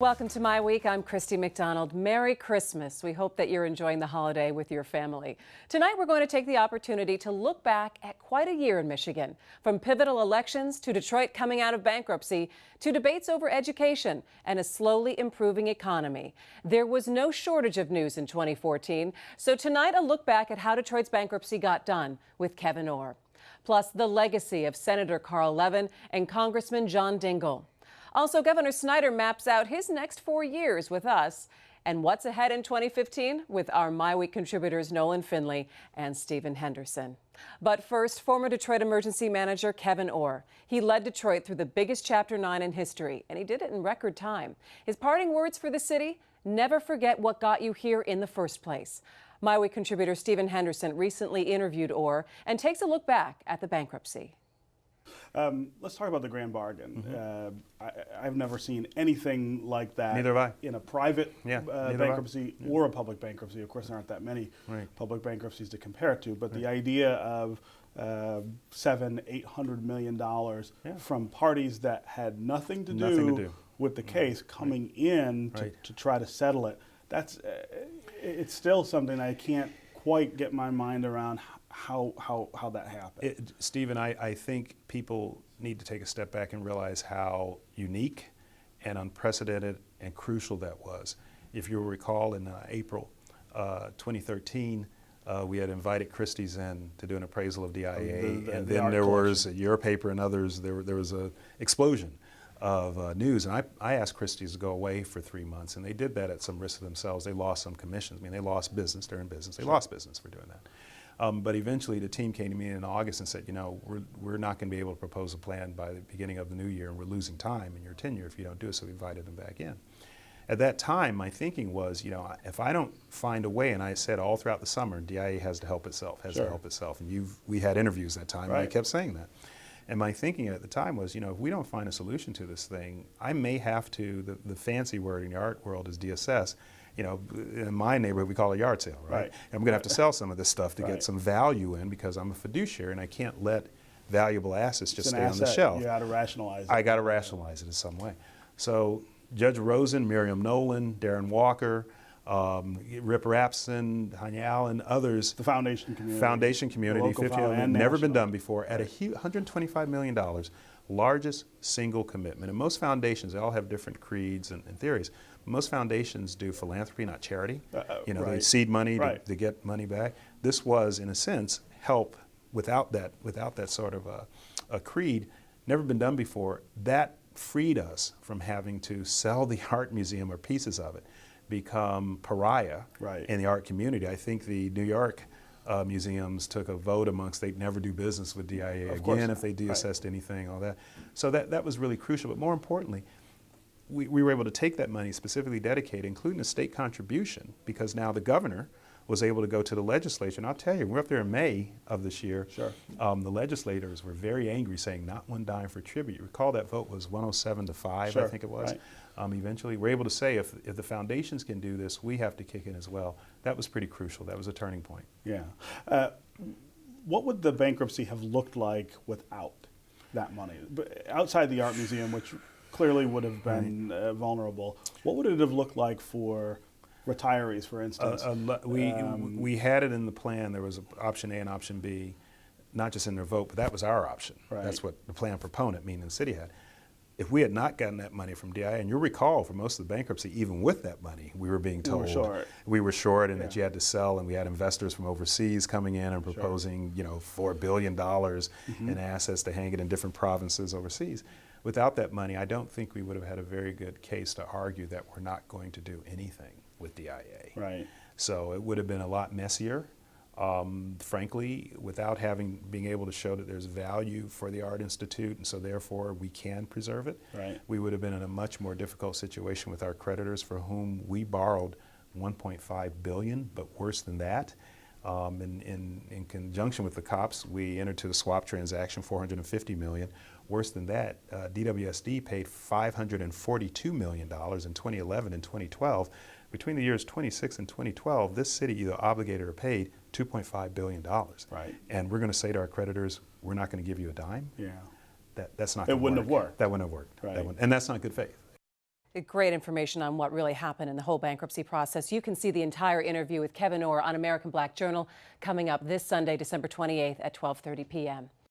Welcome to My Week. I'm Christy McDonald. Merry Christmas. We hope that you're enjoying the holiday with your family. Tonight, we're going to take the opportunity to look back at quite a year in Michigan. From pivotal elections to Detroit coming out of bankruptcy to debates over education and a slowly improving economy. There was no shortage of news in 2014. So tonight, a look back at how Detroit's bankruptcy got done with Kevyn Orr. Plus, the legacy of Senator Carl Levin and Congressman John Dingell. Also, Governor Snyder maps out his next 4 years with us and what's ahead in 2015 with our My Week contributors Nolan Finley and Stephen Henderson. But first, former Detroit Emergency Manager Kevyn Orr. He led Detroit through the biggest Chapter 9 in history, and he did it in record time. His parting words for the city: never forget what got you here in the first place. My Week contributor Stephen Henderson recently interviewed Orr and takes a look back at the bankruptcy. Let's talk about the grand bargain. I've never seen anything like that. Neither have I. In a private bankruptcy or a public bankruptcy. Of course, there aren't that many public bankruptcies to compare it to, but the idea of $700–800 million from parties that had nothing to do with the case coming in to try to settle it, it's still something I can't quite get my mind around how that happened. Stephen, I think people need to take a step back and realize how unique and unprecedented and crucial that was. If you recall, in April 2013, we had invited Christie's in to do an appraisal of DIA, and then there was, your paper and others, there was an explosion of news. And I asked Christie's to go away for 3 months, and they did that at some risk to themselves. They lost some commissions. I mean, they lost business. They're in business. They lost business for doing that. But eventually the team came to me in August and said, you know, we're not going to be able to propose a plan by the beginning of the new year, and we're losing time in your tenure if you don't do it, so we invited them back in. At that time, my thinking was, you know, if I don't find a way, and I said all throughout the summer, DIA has to help itself, to help itself. And we had interviews that time, and I kept saying that. And my thinking at the time was, you know, if we don't find a solution to this thing, I may have to, the fancy word in the art world is deassess. You know, in my neighborhood, we call it a yard sale, right? And I'm going to have to sell some of this stuff to get some value in, because I'm a fiduciary and I can't let valuable assets just stay on the shelf. You got to rationalize it. I got to rationalize it in some way. So Judge Rosen, Miriam Nolan, Darren Walker, Rip Rapson, Hanya Allen, others. The foundation community. Foundation community, 50 never been done before, at $125 million, largest single commitment. And most foundations, they all have different creeds and theories. Most foundations do philanthropy, not charity. You know, they seed money to get money back. This was, in a sense, help without that sort of a creed. Never been done before. That freed us from having to sell the art museum or pieces of it, become pariah in the art community. I think the New York museums took a vote amongst they'd never do business with DIA again if they deassessed anything, all that. So that was really crucial. But more importantly, we were able to take that money, specifically dedicated, including a state contribution, because now the governor was able to go to the legislature. And I'll tell you, we're up there in May of this year. The legislators were very angry, saying not one dime for tribute. You recall that vote was 107–5, I think it was. Eventually, we're able to say if the foundations can do this, we have to kick in as well. That was pretty crucial. That was a turning point. Yeah. What would the bankruptcy have looked like without that money? Outside the art museum, which clearly would have been vulnerable, what would it have looked like for retirees, for instance? We had it in the plan. There was option A and option B, not just in their vote, but that was our option. That's what the plan proponent, meaning the city, had. If we had not gotten that money from DIA, and you'll recall for most of the bankruptcy, even with that money, we were being told we were short and that you had to sell, and we had investors from overseas coming in and proposing, you know, $4 billion in assets to hang it in different provinces overseas. Without that money, I don't think we would have had a very good case to argue that we're not going to do anything with DIA. So it would have been a lot messier. Frankly, without being able to show that there's value for the Art Institute, and so therefore we can preserve it, we would have been in a much more difficult situation with our creditors, for whom we borrowed $1.5 billion, but worse than that. In conjunction with the cops, we entered into a swap transaction, $450 million. Worse than that, DWSD paid $542 million in 2011 and 2012. Between the years 26 and 2012, this city either obligated or paid $2.5 billion. And we're going to say to our creditors, we're not going to give you a dime. That's not going to work. It wouldn't have worked. That wouldn't have worked. And that's not good faith. Great information on what really happened in the whole bankruptcy process. You can see the entire interview with Kevyn Orr on American Black Journal coming up this Sunday, December 28th at 12:30 p.m.